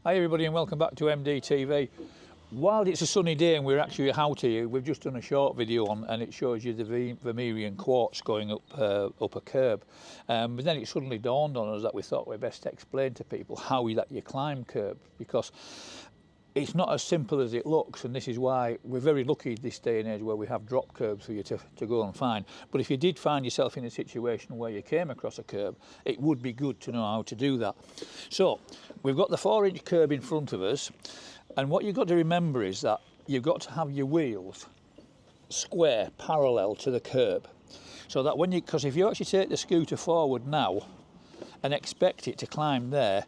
Hi everybody and welcome back to MDTV. While it's a sunny day and we're actually out here, we've just done a short video on and it shows you the Vermeerian quartz going up a kerb. But then it suddenly dawned on us that we thought we'd best explain to people how you climb kerb, because it's not as simple as it looks, and this is why we're very lucky this day and age where we have drop kerbs for you to go and find. But if you did find yourself in a situation where you came across a kerb, it would be good to know how to do that. So we've got the 4-inch kerb in front of us, and what you've got to remember is that you've got to have your wheels square parallel to the kerb, so that because if you actually take the scooter forward now and expect it to climb there,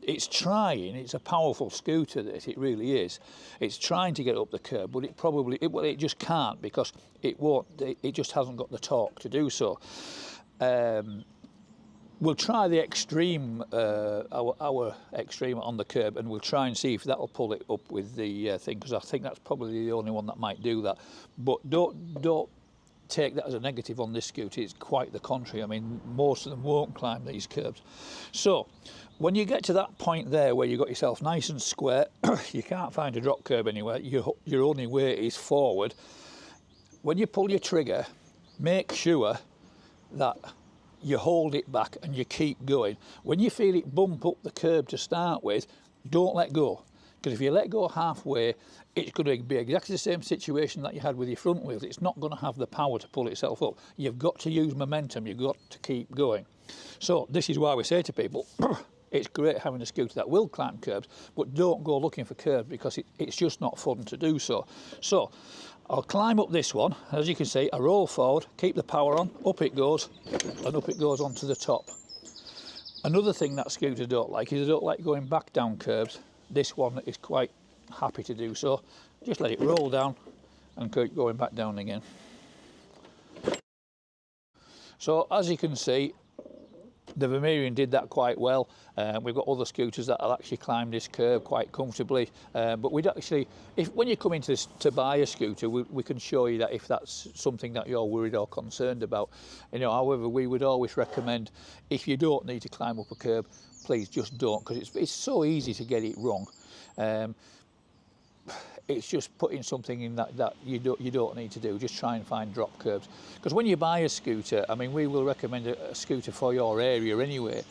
it's a powerful scooter, this, it really is. It's trying to get up the kerb, but it just can't, because it just hasn't got the torque to do so. We'll try the extreme, our extreme on the kerb, and we'll try and see if that'll pull it up with the thing, because I think that's probably the only one that might do that. But don't take that as a negative on this scooter. It's quite the contrary. I mean, most of them won't climb these kerbs. So when you get to that point there where you've got yourself nice and square, you can't find a drop kerb anywhere, your only way is forward. When you pull your trigger, make sure that you hold it back and you keep going. When you feel it bump up the kerb to start with, don't let go. Because if you let go halfway, it's going to be exactly the same situation that you had with your front wheels. It's not going to have the power to pull itself up. You've got to use momentum. You've got to keep going. So this is why we say to people, it's great having a scooter that will climb kerbs, but don't go looking for kerbs, because it's just not fun to do so. So I'll climb up this one. As you can see, I roll forward, keep the power on, up it goes, and up it goes onto the top. Another thing that scooters don't like is they don't like going back down kerbs. This one is quite happy to do so. Just let it roll down and keep going back down again. So as you can see, the Vermeerian did that quite well. We've got other scooters that will actually climb this kerb quite comfortably. But we'd actually, when you come into this to buy a scooter, we can show you that if that's something that you're worried or concerned about. However, we would always recommend, if you don't need to climb up a kerb, please just don't, because it's so easy to get it wrong. It's just putting something in that you don't need to do. Just try and find drop kerbs, because when you buy a scooter, I mean, we will recommend a scooter for your area anyway,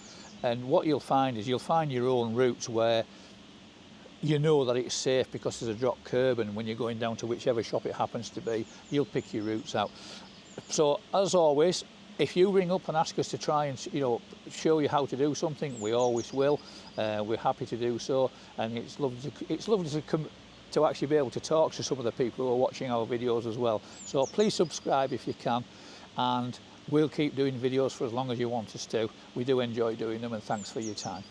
and what you'll find is you'll find your own routes where you know that it's safe because there's a drop kerb, and when you're going down to whichever shop it happens to be, you'll pick your routes out. So as always, if you ring up and ask us to try and show you how to do something, we always will. We're happy to do so, and it's lovely to actually be able to talk to some of the people who are watching our videos as well. So please subscribe if you can, and we'll keep doing videos for as long as you want us to. We do enjoy doing them, and thanks for your time.